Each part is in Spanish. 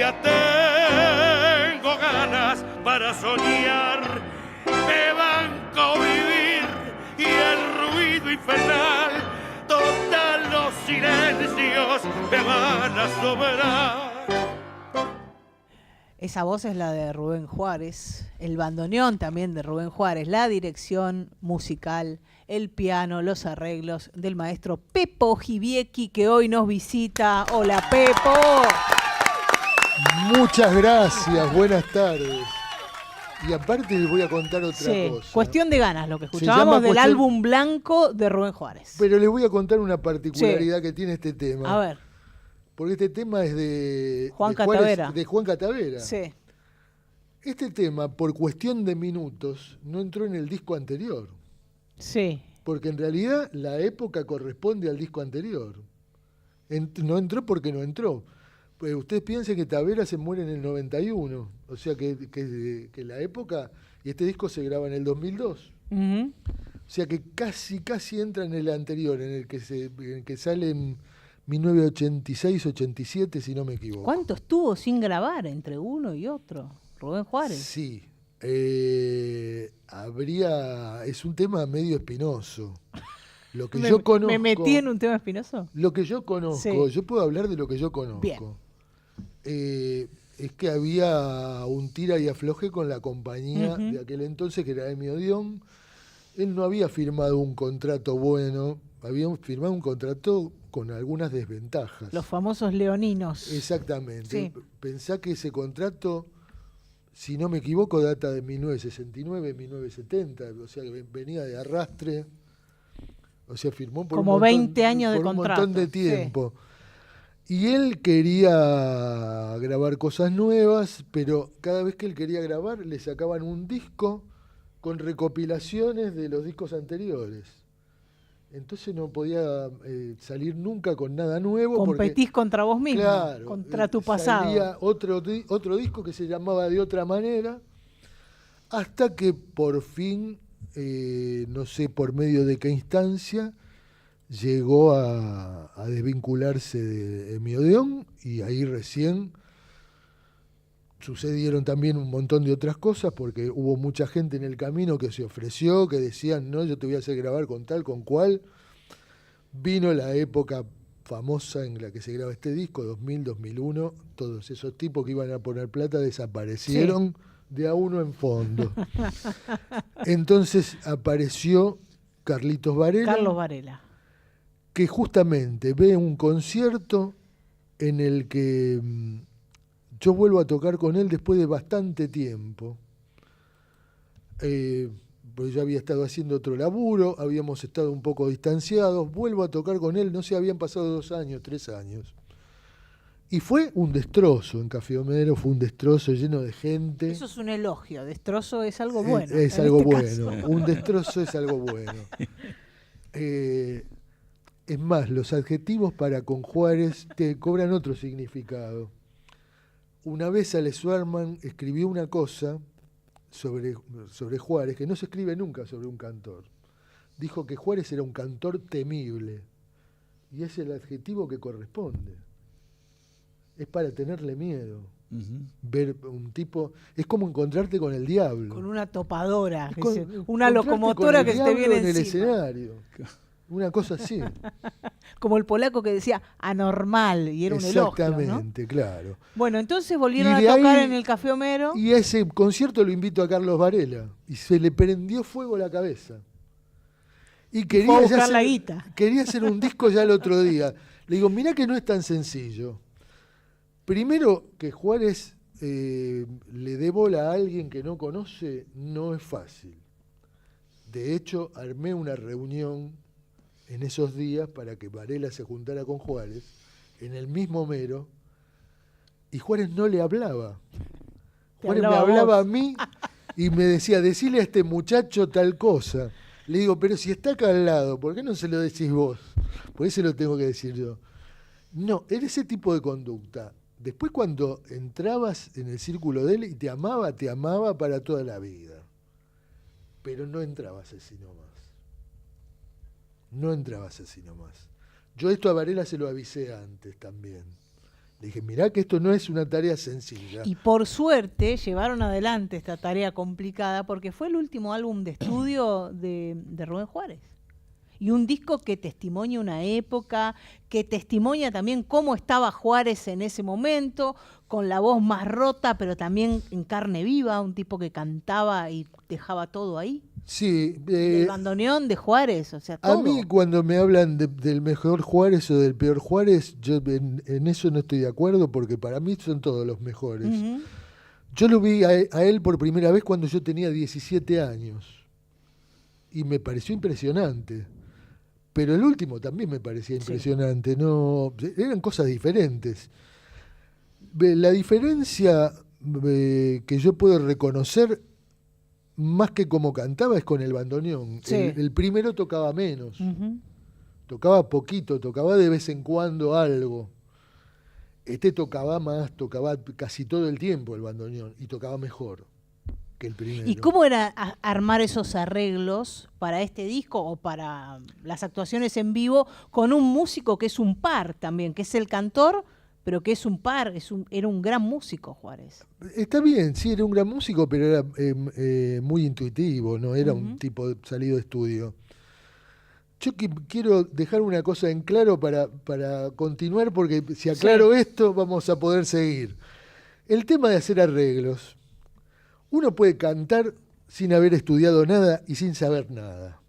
todavía tengo ganas para soñar, me banco vivir y el ruido infernal, total los silencios me van a sobrar. Esa voz es la de Rubén Juárez, el bandoneón también de Rubén Juárez, la dirección musical, el piano, los arreglos del maestro Pepo Gibiecki, que hoy nos visita. Hola, Pepo. Muchas gracias, buenas tardes. Y aparte les voy a contar otra cosa. Cuestión de ganas, lo que escuchábamos del álbum blanco de Rubén Juárez. Pero les voy a contar una particularidad que tiene este tema. A ver. Porque este tema es de Juan Catavera. De Juan Catavera. Sí. Este tema, por cuestión de minutos, no entró en el disco anterior. Sí. Porque en realidad la época corresponde al disco anterior. No entró porque no entró. Pues ustedes piensen que Tavera se muere en el 91. O sea que la época... Y este disco se graba en el 2002. Uh-huh. O sea que casi entra en el anterior, en el que sale en 1986-87, si no me equivoco. ¿Cuánto estuvo sin grabar entre uno y otro, Rubén Juárez? Sí. Es un tema medio espinoso. Lo que yo conozco, ¿Me metí en un tema espinoso? Lo que yo conozco, yo puedo hablar de lo que yo conozco. Bien. Es que había un tira y afloje con la compañía de aquel entonces, que era Emi Odeón. Él no había firmado un contrato bueno, había firmado un contrato con algunas desventajas. Los famosos leoninos. Exactamente. Sí. Pensá que ese contrato, si no me equivoco, data de 1969, 1970, o sea que venía de arrastre, o sea, firmó por como un montón, 20 años de por contrato. Un montón de tiempo. Sí. Y él quería grabar cosas nuevas, pero cada vez que él quería grabar le sacaban un disco con recopilaciones de los discos anteriores. Entonces no podía salir nunca con nada nuevo. Competís contra vos mismo, claro, contra tu pasado. Salía otro disco que se llamaba De Otra Manera, hasta que por fin, no sé por medio de qué instancia, llegó a desvincularse de Emi Odeón, y ahí recién sucedieron también un montón de otras cosas, porque hubo mucha gente en el camino que se ofreció, que decían, no, yo te voy a hacer grabar con tal, con cual. Vino la época famosa en la que se graba este disco, 2000, 2001, todos esos tipos que iban a poner plata desaparecieron de a uno en fondo. Entonces apareció Carlos Varela, que justamente ve un concierto en el que yo vuelvo a tocar con él después de bastante tiempo. Pues yo había estado haciendo otro laburo, habíamos estado un poco distanciados, vuelvo a tocar con él, no sé, habían pasado 2 años, 3 años. Y fue un destrozo en Café Homero, fue un destrozo lleno de gente. Eso es un elogio, destrozo es algo bueno. Es algo bueno, un destrozo es algo bueno. Es más, los adjetivos para con Juárez te cobran otro significado. Una vez Ale Swerman escribió una cosa sobre Juárez, que no se escribe nunca sobre un cantor. Dijo que Juárez era un cantor temible, y es el adjetivo que corresponde. Es para tenerle miedo. Ver un tipo, es como encontrarte con el diablo. Con una topadora, una locomotora que te viene en el encima. Escenario. Una cosa así. Como el polaco que decía anormal, y era un elogio, ¿no? Exactamente, claro. Bueno, entonces volvieron a tocar en el Café Homero. Y a ese concierto lo invito a Carlos Varela, y se le prendió fuego la cabeza. Y quería hacer un disco ya el otro día. Le digo, mirá que no es tan sencillo. Primero, que Juárez le dé bola a alguien que no conoce no es fácil. De hecho, armé una reunión en esos días para que Varela se juntara con Juárez en el mismo Homero, y Juárez no le hablaba. Juárez me hablaba a mí y me decía, decile a este muchacho tal cosa. Le digo, pero si está acá al lado, ¿por qué no se lo decís vos? Por eso lo tengo que decir yo. No, era ese tipo de conducta. Después, cuando entrabas en el círculo de él y te amaba para toda la vida. Pero no entrabas así nomás. No entrabas así nomás. Yo esto a Varela se lo avisé antes también. Dije, mirá que esto no es una tarea sencilla. Y por suerte llevaron adelante esta tarea complicada porque fue el último álbum de estudio de Rubén Juárez. Y un disco que testimonia una época, que testimonia también cómo estaba Juárez en ese momento, con la voz más rota, pero también en carne viva, un tipo que cantaba y dejaba todo ahí. Sí. El bandoneón de Juárez, o sea, todo. A mí cuando me hablan del mejor Juárez o del peor Juárez, yo en eso no estoy de acuerdo porque para mí son todos los mejores. Uh-huh. Yo lo vi a él por primera vez cuando yo tenía 17 años y me pareció impresionante. Pero el último también me parecía impresionante. Sí. No, eran cosas diferentes. La diferencia que yo puedo reconocer más que como cantaba es con el bandoneón. Sí. El primero tocaba menos. Uh-huh. Tocaba poquito, tocaba de vez en cuando algo. Este tocaba más, tocaba casi todo el tiempo el bandoneón y tocaba mejor que el primero. ¿Y cómo era armar esos arreglos para este disco o para las actuaciones en vivo con un músico que es un par también, que es el cantor, pero que es un par, era un gran músico Juárez? Está bien, sí, era un gran músico, pero era muy intuitivo, no era un tipo salido de estudio. Yo quiero dejar una cosa en claro para continuar, porque si aclaro esto vamos a poder seguir. El tema de hacer arreglos. Uno puede cantar sin haber estudiado nada y sin saber nada.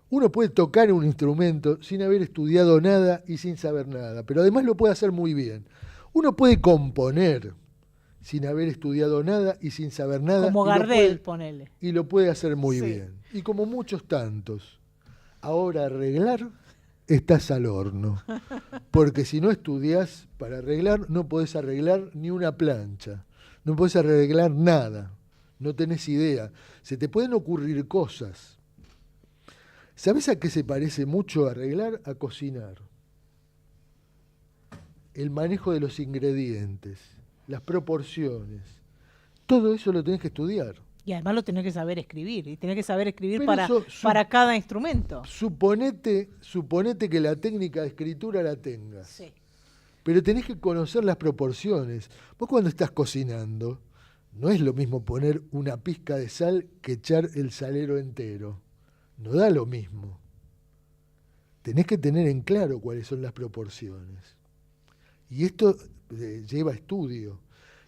Uno puede tocar un instrumento sin haber estudiado nada y sin saber nada, pero además lo puede hacer muy bien. Uno puede componer sin haber estudiado nada y sin saber nada. Como Gardel, ponele. Y lo puede hacer muy bien. Y como muchos tantos. Ahora arreglar, estás al horno. Porque si no estudias para arreglar, no podés arreglar ni una plancha. No podés arreglar nada. No tenés idea. Se te pueden ocurrir cosas. ¿Sabés a qué se parece mucho arreglar? A cocinar. El manejo de los ingredientes, las proporciones. Todo eso lo tenés que estudiar. Y además lo tenés que saber escribir. Y tenés que saber escribir para cada instrumento. Suponete que la técnica de escritura la tengas. Sí. Pero tenés que conocer las proporciones. Vos cuando estás cocinando, no es lo mismo poner una pizca de sal que echar el salero entero. No da lo mismo. Tenés que tener en claro cuáles son las proporciones. Y esto lleva estudio.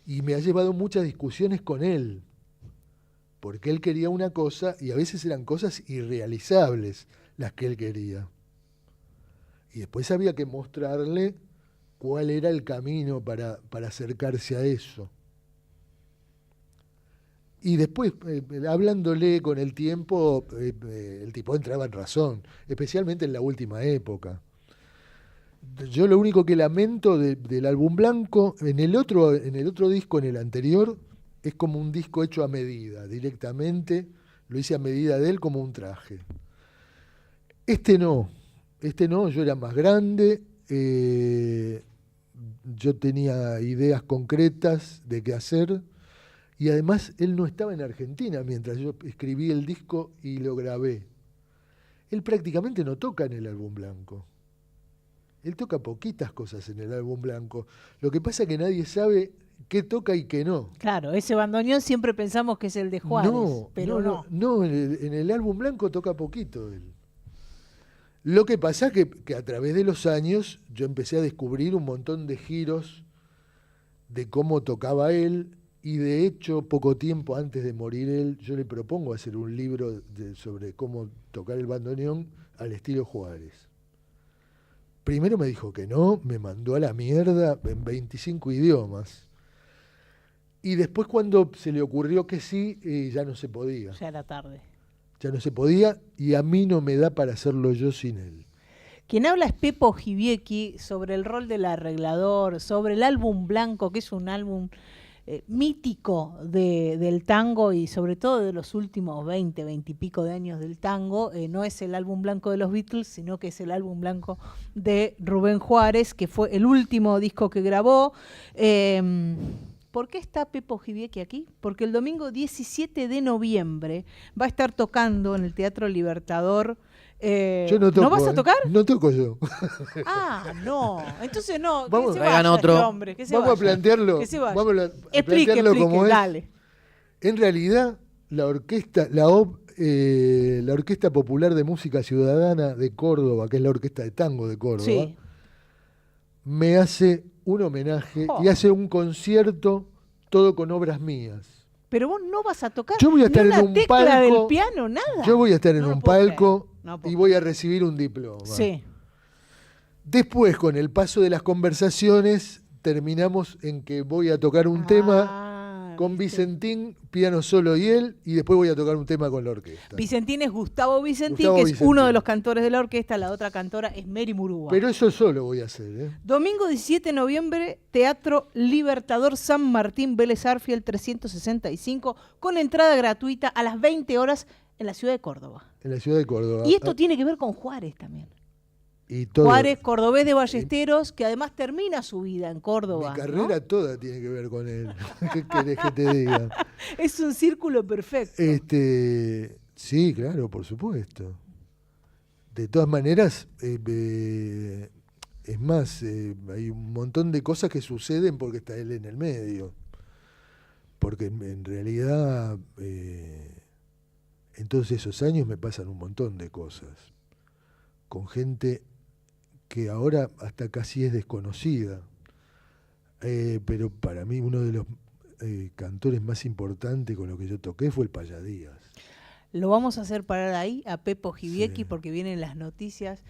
Y me ha llevado muchas discusiones con él. Porque él quería una cosa y a veces eran cosas irrealizables las que él quería. Y después había que mostrarle cuál era el camino para acercarse a eso. Y después, hablándole con el tiempo, el tipo entraba en razón, especialmente en la última época. Yo lo único que lamento del álbum blanco, en el otro disco, en el anterior, es como un disco hecho a medida, directamente, lo hice a medida de él como un traje. Este no, yo era más grande, yo tenía ideas concretas de qué hacer. Y además él no estaba en Argentina mientras yo escribí el disco y lo grabé. Él prácticamente no toca en el álbum blanco. Él toca poquitas cosas en el álbum blanco. Lo que pasa es que nadie sabe qué toca y qué no. Claro, ese bandoneón siempre pensamos que es el de Juárez, pero no. No, en el álbum blanco toca poquito él. Lo que pasa es que a través de los años yo empecé a descubrir un montón de giros de cómo tocaba él. Y de hecho, poco tiempo antes de morir él, yo le propongo hacer un libro sobre cómo tocar el bandoneón al estilo Juárez. Primero me dijo que no, me mandó a la mierda en 25 idiomas. Y después cuando se le ocurrió que sí, ya no se podía. Ya era tarde. Ya no se podía y a mí no me da para hacerlo yo sin él. Quien habla es Pepo Ojibiequi sobre el rol del arreglador, sobre el álbum blanco, que es un álbum mítico del tango y sobre todo de los últimos 20 y pico de años del tango. No es el álbum blanco de los Beatles, sino que es el álbum blanco de Rubén Juárez, que fue el último disco que grabó. ¿Por qué está Pepo Ojibiequi aquí? Porque el domingo 17 de noviembre va a estar tocando en el Teatro Libertador Yo no toco. ¿No vas a tocar? No toco yo. Ah, no. Entonces no. Vamos, que se vaya otro. este hombre, que se Vamos vaya. a plantearlo. Que se vaya. Vamos a Explique, plantearlo como es. dale. En realidad, la orquesta, la Orquesta Popular de Música Ciudadana de Córdoba, que es la orquesta de tango de Córdoba, Sí. me hace un homenaje y hace un concierto todo con obras mías. Pero vos no vas a tocar Yo voy a estar ni en una un tecla palco. del piano, nada. Yo voy a estar en No lo un puedo palco creer. No puedo y voy a recibir un diploma. Sí. Después, con el paso de las conversaciones, terminamos en que voy a tocar un tema con ¿viste? Vicentín, piano solo y él, y después voy a tocar un tema con la orquesta. Vicentín es Gustavo Vicentín, Gustavo que es Vicentín. uno de los cantores de la orquesta. La otra cantora es Mary Murúa. Pero eso solo voy a hacer, ¿eh? Domingo 17 de noviembre, Teatro Libertador San Martín, Vélez Arfiel 365, con entrada gratuita a las 20 horas en la ciudad de Córdoba. En la ciudad de Córdoba. Y esto tiene que ver con Juárez también. Y todo. Juárez, cordobés de Ballesteros, que además termina su vida en Córdoba. Mi carrera ¿no? toda tiene que ver con él. ¿Qué querés que te diga? Es un círculo perfecto. Sí, claro, por supuesto. De todas maneras, es más, hay un montón de cosas que suceden porque está él en el medio. Porque en realidad, en todos esos años me pasan un montón de cosas. Con gente que ahora hasta casi es desconocida. Pero para mí uno de los cantores más importantes con los que yo toqué fue el Payadías. Lo vamos a hacer parar ahí a Pepo Jibiecki Sí. porque vienen las noticias.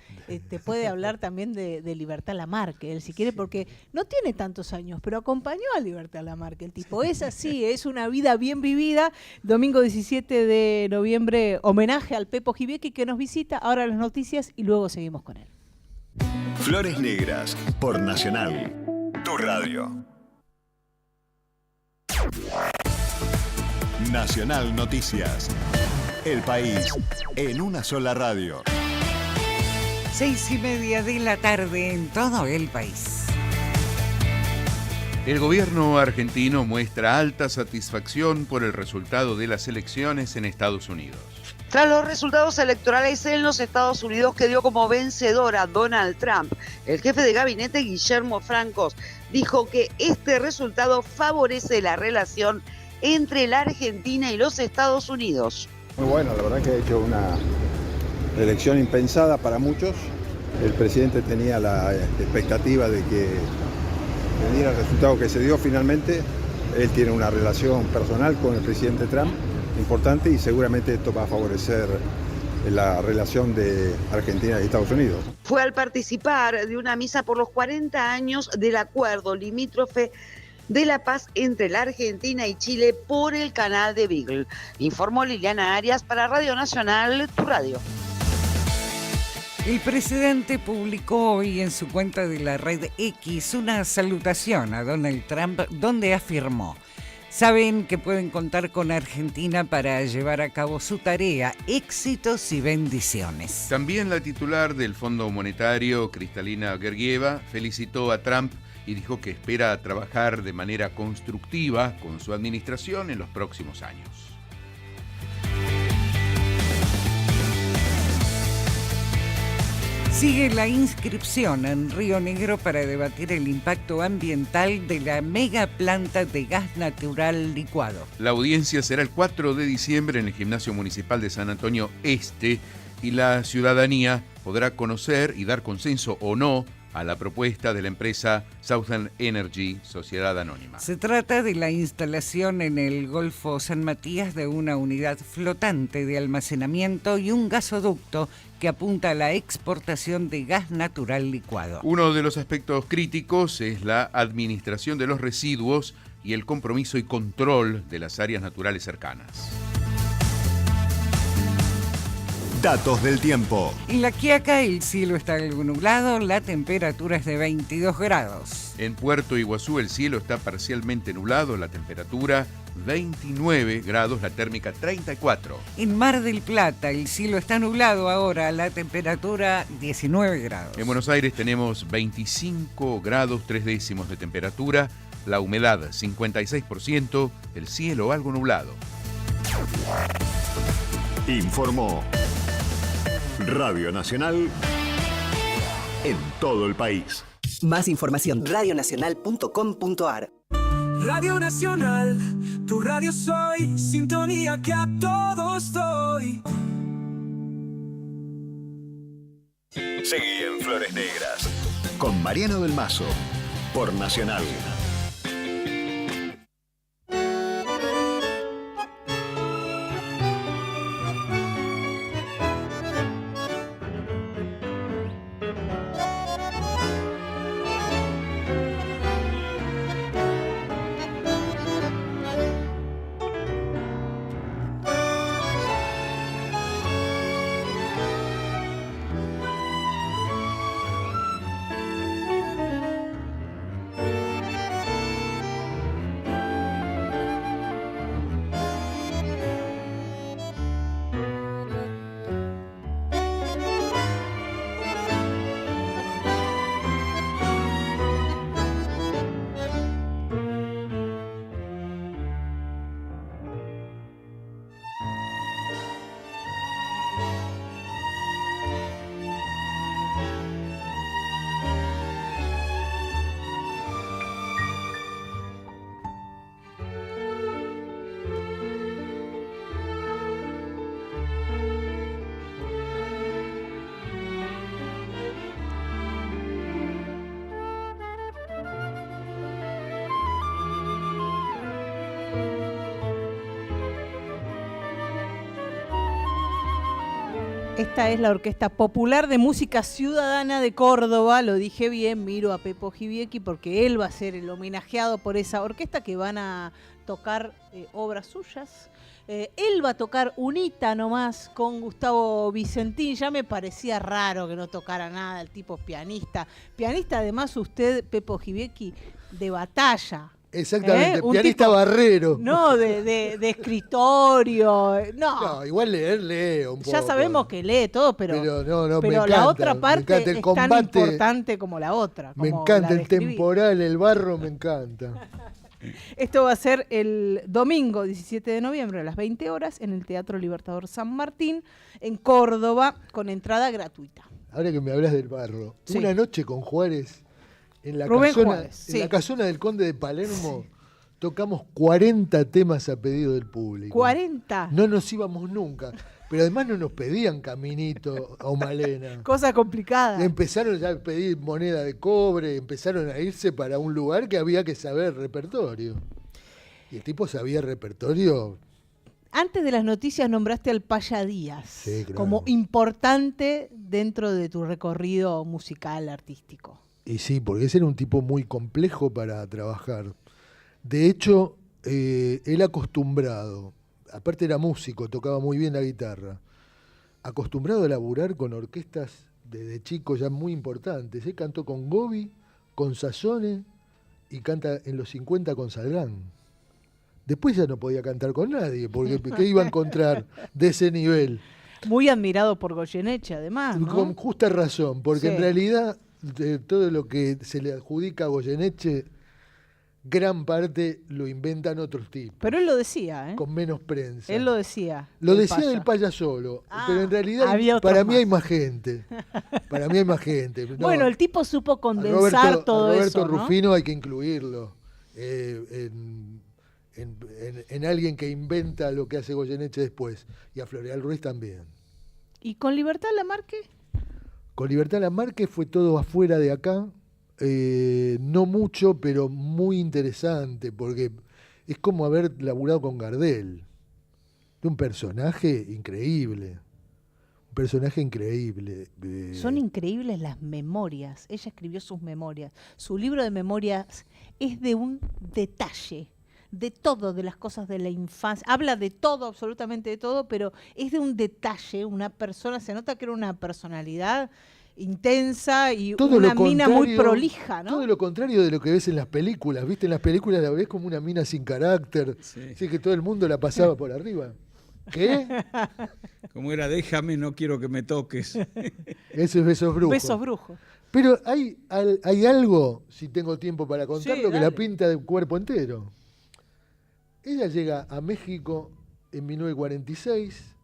Te puede hablar también de Libertad Lamarque, él si quiere, porque no tiene tantos años, pero acompañó a Libertad Lamarque. El tipo es así, es una vida bien vivida. Domingo 17 de noviembre, homenaje al Pepo Jibiecki que nos visita. Ahora las noticias y luego seguimos con él. Flores Negras por Nacional, tu radio. Nacional Noticias. El país en una sola radio. 6:30 de la tarde en todo el país. El gobierno argentino muestra alta satisfacción por el resultado de las elecciones en Estados Unidos. Tras los resultados electorales en los Estados Unidos que dio como vencedor a Donald Trump, el jefe de gabinete Guillermo Francos dijo que este resultado favorece la relación entre la Argentina y los Estados Unidos. Muy bueno, la verdad que ha hecho una elección impensada para muchos. El presidente tenía la expectativa de que vendiera el resultado que se dio finalmente. Él tiene una relación personal con el presidente Trump importante y seguramente esto va a favorecer la relación de Argentina y Estados Unidos. Fue al participar de una misa por los 40 años del acuerdo limítrofe de la paz entre la Argentina y Chile por el canal de Beagle. Informó Liliana Arias para Radio Nacional, tu radio. El presidente publicó hoy en su cuenta de la red X una salutación a Donald Trump donde afirmó: saben que pueden contar con Argentina para llevar a cabo su tarea, éxitos y bendiciones. También la titular del Fondo Monetario, Kristalina Georgieva, felicitó a Trump y dijo que espera trabajar de manera constructiva con su administración en los próximos años. Sigue la inscripción en Río Negro para debatir el impacto ambiental de la mega planta de gas natural licuado. La audiencia será el 4 de diciembre en el Gimnasio Municipal de San Antonio Este y la ciudadanía podrá conocer y dar consenso o no a la propuesta de la empresa Southern Energy, Sociedad Anónima. Se trata de la instalación en el Golfo San Matías de una unidad flotante de almacenamiento y un gasoducto que apunta a la exportación de gas natural licuado. Uno de los aspectos críticos es la administración de los residuos y el compromiso y control de las áreas naturales cercanas. Datos del tiempo. En La Quiaca el cielo está algo nublado, la temperatura es de 22 grados. En Puerto Iguazú el cielo está parcialmente nublado, la temperatura 29 grados, la térmica 34. En Mar del Plata el cielo está nublado ahora, la temperatura 19 grados. En Buenos Aires tenemos 25 grados 3 décimos de temperatura, la humedad 56%, el cielo algo nublado. Informó Radio Nacional en todo el país. Más información, radionacional.com.ar. Radio Nacional, tu radio soy, sintonía que a todos doy. Seguí en Flores Negras con Mariano del Mazo por Nacional. Esta es la Orquesta Popular de Música Ciudadana de Córdoba. Lo dije bien, miro a Pepo Gibiecki porque él va a ser el homenajeado por esa orquesta que van a tocar obras suyas. Él va a tocar unita nomás con Gustavo Vicentín. Ya me parecía raro que no tocara nada, el tipo es pianista. Pianista además usted, Pepo Gibiecki, de batalla. Exactamente, pianista tipo, barrero. No, de escritorio. No, igual leo un poco. Ya sabemos que lee todo, pero no, pero me encanta, la otra parte el es combate, tan importante como la otra. Como me encanta la de el temporal, el barro, me encanta. Esto va a ser el domingo 17 de noviembre a las 20 horas en el Teatro Libertador San Martín, en Córdoba, con entrada gratuita. Ahora que me hablas del barro, sí. Una noche con Juárez... En la casona del Conde de Palermo tocamos 40 temas a pedido del público. ¿40? No nos íbamos nunca. Pero además no nos pedían Caminito o Malena. Cosa complicada. Empezaron ya a pedir moneda de cobre, empezaron a irse para un lugar que había que saber repertorio. Y el tipo sabía repertorio. Antes de las noticias nombraste al Paya Díaz, sí, claro, como importante dentro de tu recorrido musical, artístico. Y sí, porque ese era un tipo muy complejo para trabajar. De hecho, él acostumbrado, aparte era músico, tocaba muy bien la guitarra, acostumbrado a laburar con orquestas desde chico ya muy importantes. Él cantó con Gobi, con Sassone y canta en los 50 con Salgán. Después ya no podía cantar con nadie, porque ¿qué iba a encontrar de ese nivel? Muy admirado por Goyeneche, además, ¿no? Con justa razón, porque sí, en realidad de todo lo que se le adjudica a Goyeneche, gran parte lo inventan otros tipos. Pero él lo decía, ¿eh? Con menos prensa. Él lo decía. Lo decía del Paya solo, pero en realidad para mí hay más gente. Para mí hay más gente. No, bueno, el tipo supo condensar todo eso, Roberto Rufino hay que incluirlo en alguien que inventa lo que hace Goyeneche después. Y a Floreal Ruiz también. ¿Y con Libertad Lamarque? Con Libertad Lamarque fue todo afuera de acá, no mucho, pero muy interesante, porque es como haber laburado con Gardel. Un personaje increíble. Un personaje increíble. Son increíbles las memorias. Ella escribió sus memorias. Su libro de memorias es de un detalle. De todo, de las cosas de la infancia. Habla de todo, absolutamente de todo, pero es de un detalle. Una persona, se nota que era una personalidad intensa y todo una mina muy prolija, ¿no? Todo lo contrario de lo que ves en las películas. ¿Viste? En las películas la ves como una mina sin carácter. Sí. Así que todo el mundo la pasaba por arriba. ¿Qué? Como era, déjame, no quiero que me toques. Eso es Besos Brujos. Besos Brujos. Pero hay algo, si tengo tiempo para contarlo, sí, que la pinta de cuerpo entero. Ella llega a México en 1946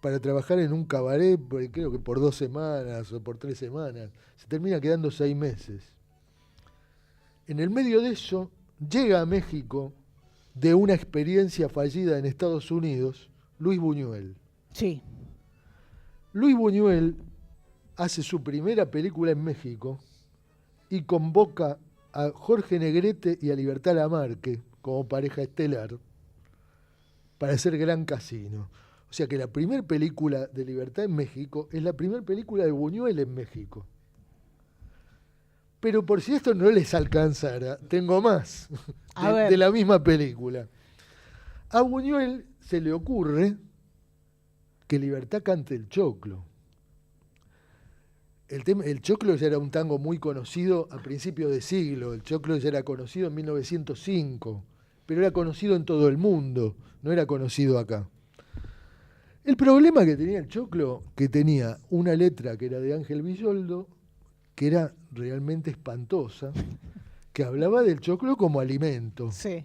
para trabajar en un cabaret, creo que por 2 semanas o por 3 semanas. Se termina quedando 6 meses. En el medio de eso, llega a México de una experiencia fallida en Estados Unidos, Luis Buñuel. Sí. Luis Buñuel hace su primera película en México y convoca a Jorge Negrete y a Libertad Lamarque como pareja estelar para hacer Gran Casino. O sea que la primera película de Libertad en México es la primera película de Buñuel en México. Pero por si esto no les alcanzara, tengo más de la misma película. A Buñuel se le ocurre que Libertad cante el choclo. El choclo ya era un tango muy conocido a principios de siglo. El choclo ya era conocido en 1905, pero era conocido en todo el mundo, no era conocido acá. El problema que tenía el choclo, que tenía una letra que era de Ángel Villoldo, que era realmente espantosa, que hablaba del choclo como alimento. Sí.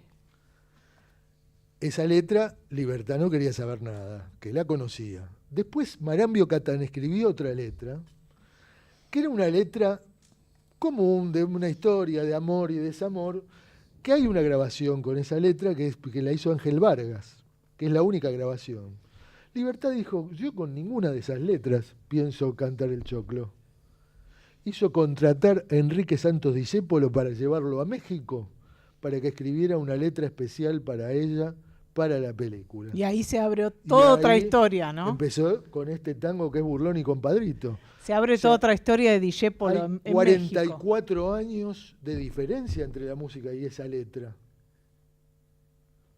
Esa letra, Libertad no quería saber nada, que la conocía. Después Marambio Catán escribió otra letra, que era una letra común de una historia de amor y desamor, que hay una grabación con esa letra que la hizo Ángel Vargas, que es la única grabación. Libertad dijo, yo con ninguna de esas letras pienso cantar el choclo. Hizo contratar a Enrique Santos Discépolo para llevarlo a México, para que escribiera una letra especial para ella, para la película. Y ahí se abrió toda otra historia, ¿no? Empezó con este tango que es Burlón y Compadrito. Se abre toda otra historia de Discépolo en México. 44 años de diferencia entre la música y esa letra.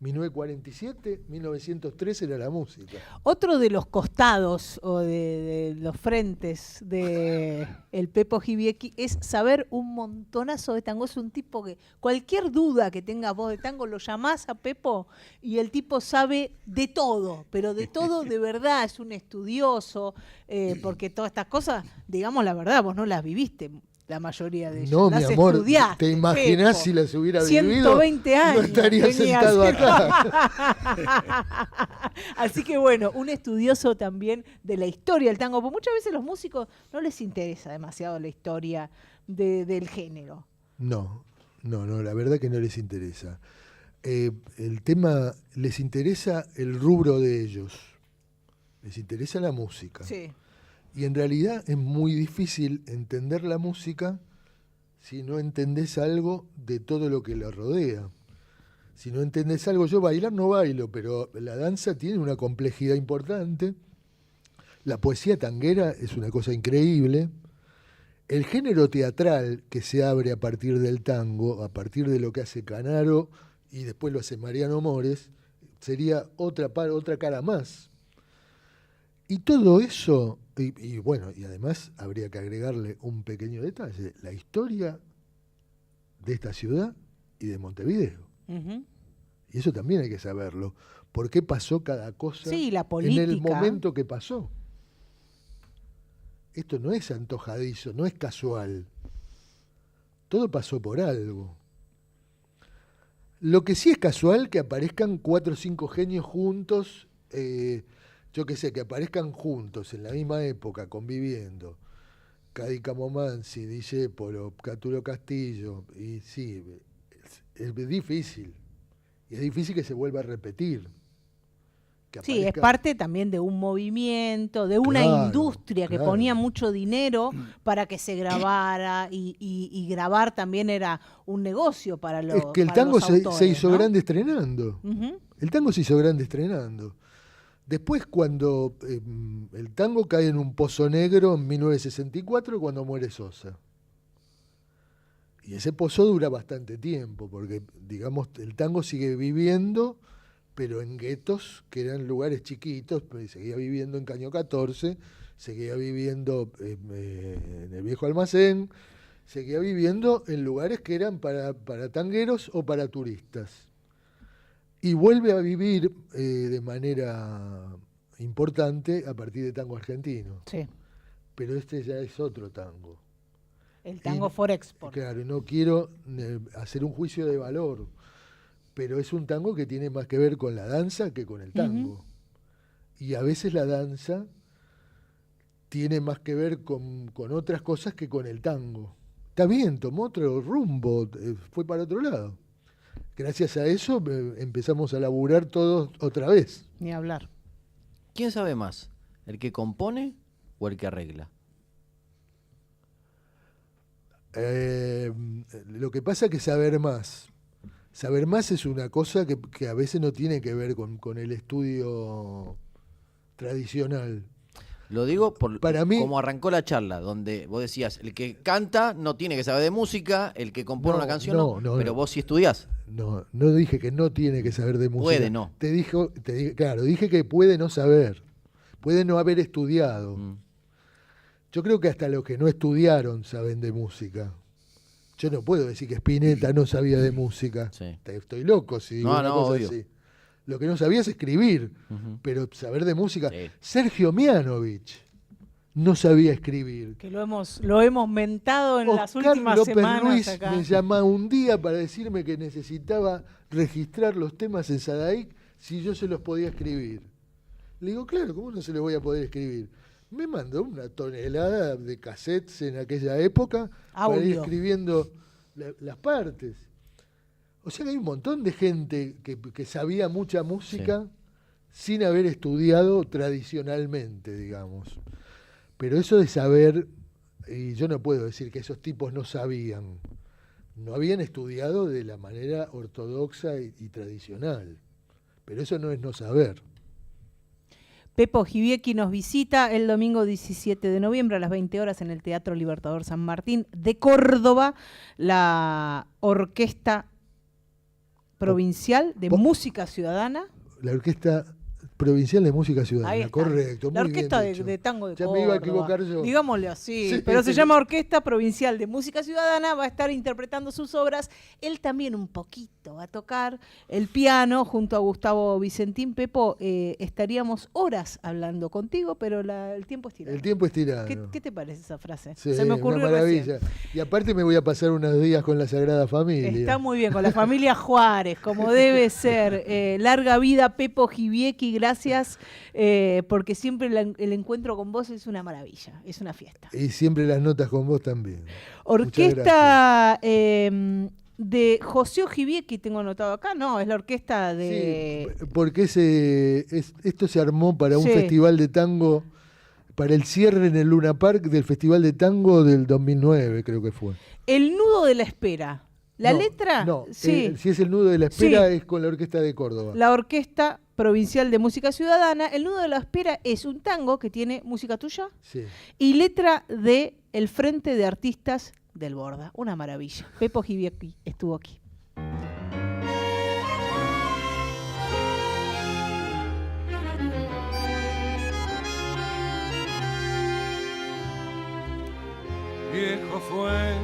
1947, 1903 era la música. Otro de los costados o de los frentes de el Pepo Jibieki es saber un montonazo de tango. Es un tipo que cualquier duda que tengas vos de tango lo llamás a Pepo y el tipo sabe de todo, pero de todo de verdad. Es un estudioso, porque todas estas cosas, digamos la verdad, vos no las viviste. La mayoría de ellas. No, las mi amor, estudiaste, ¿te imaginás Pepo? si las hubiera 120 vivido? años. No estaría sentado acá. Así que bueno, un estudioso también de la historia del tango, porque muchas veces los músicos no les interesa demasiado la historia del género. No, la verdad que no les interesa. El tema, les interesa el rubro de ellos. Les interesa la música. Sí. Y en realidad es muy difícil entender la música si no entendés algo de todo lo que la rodea. Si no entendés algo, yo bailar no bailo, pero la danza tiene una complejidad importante. La poesía tanguera es una cosa increíble. El género teatral que se abre a partir del tango, a partir de lo que hace Canaro y después lo hace Mariano Mores, sería otra cara más. Y todo eso, y bueno, y además habría que agregarle un pequeño detalle, la historia de esta ciudad y de Montevideo. Uh-huh. Y eso también hay que saberlo. ¿Por qué pasó cada cosa la política, en el momento que pasó? Esto no es antojadizo, no es casual. Todo pasó por algo. Lo que sí es casual que aparezcan 4 o 5 genios juntos, yo qué sé, que aparezcan juntos en la misma época, conviviendo. Cadi Camomansi, Discépolo, Caturo Castillo, y sí, es difícil. Y es difícil que se vuelva a repetir. Sí, es parte también de un movimiento, de una industria que ponía mucho dinero para que se grabara y grabar también era un negocio para los autores. Es que el tango se hizo ¿no? grande estrenando. Uh-huh. El tango se hizo grande estrenando. Después, cuando el tango cae en un pozo negro en 1964, cuando muere Sosa. Y ese pozo dura bastante tiempo, porque, digamos, el tango sigue viviendo, pero en guetos, que eran lugares chiquitos, pues, seguía viviendo en Caño 14, seguía viviendo en el Viejo Almacén, seguía viviendo en lugares que eran para tangueros o para turistas. Y vuelve a vivir de manera importante a partir de tango argentino. Sí. Pero este ya es otro tango. El tango for export. Claro, no quiero hacer un juicio de valor, pero es un tango que tiene más que ver con la danza que con el tango. Uh-huh. Y a veces la danza tiene más que ver con otras cosas que con el tango. Está bien, tomó otro rumbo, fue para otro lado. Gracias a eso empezamos a laburar todos otra vez. Ni hablar. ¿Quién sabe más? ¿El que compone o el que arregla? Lo que pasa es que saber más es una cosa que a veces no tiene que ver con el estudio tradicional. Lo digo para mí, como arrancó la charla, donde vos decías, el que canta no tiene que saber de música, el que compone una canción no, pero vos sí estudiás. No dije que no tiene que saber de música. Puede, no. Claro, dije que puede no saber, puede no haber estudiado. Yo creo que hasta los que no estudiaron saben de música. Yo no puedo decir que Spinetta no sabía de música. Sí. Estoy loco si digo una cosa obvio. así. Lo que no sabía es escribir, pero saber de música. Sí. Sergio Mianovich no sabía escribir. Que lo hemos mentado en las últimas López semanas Ruiz acá. me llamó un día para decirme que necesitaba registrar los temas en Sadaic si yo se los podía escribir. Le digo, claro, ¿cómo no se los voy a poder escribir? Me mandó una tonelada de cassettes en aquella época para ir escribiendo las partes. O sea que hay un montón de gente que sabía mucha música sin haber estudiado tradicionalmente, digamos. Pero eso de saber, y yo no puedo decir que esos tipos no sabían, no habían estudiado de la manera ortodoxa y tradicional. Pero eso no es no saber. Pepo Giviecki nos visita el domingo 17 de noviembre a las 20 horas en el Teatro Libertador San Martín de Córdoba, la Orquesta Provincial de Música Ciudadana. La Orquesta Provincial de Música Ciudadana, correcto. La muy Orquesta bien de Tango de ya Córdoba. Me iba a equivocar yo. Digámosle así, pero se llama Orquesta Provincial de Música Ciudadana, va a estar interpretando sus obras. Él también un poquito va a tocar el piano junto a Gustavo Vicentín. Pepo, estaríamos horas hablando contigo, pero el tiempo es tirado. El tiempo es tirado. ¿Qué te parece esa frase? Sí, se me ocurrió una maravilla. recién. Y aparte me voy a pasar unos días con la Sagrada Familia. Está muy bien, con la familia Juárez, como debe ser. Larga vida, Pepo Giviecki, gracias, porque siempre el encuentro con vos es una maravilla, es una fiesta. Y siempre las notas con vos también. Orquesta de José Giviecki, tengo anotado acá, no, es la orquesta de... Sí, porque esto se armó para un festival de tango, para el cierre en el Luna Park del Festival de Tango del 2009, creo que fue. El nudo de la espera. ¿La letra? No, sí. Si es el nudo de la espera es con la Orquesta de Córdoba. La Orquesta Provincial de Música Ciudadana. El nudo de la espera es un tango que tiene música tuya y letra de el Frente de Artistas del Borda. Una maravilla. Pepo Giviecki estuvo aquí. Viejo fue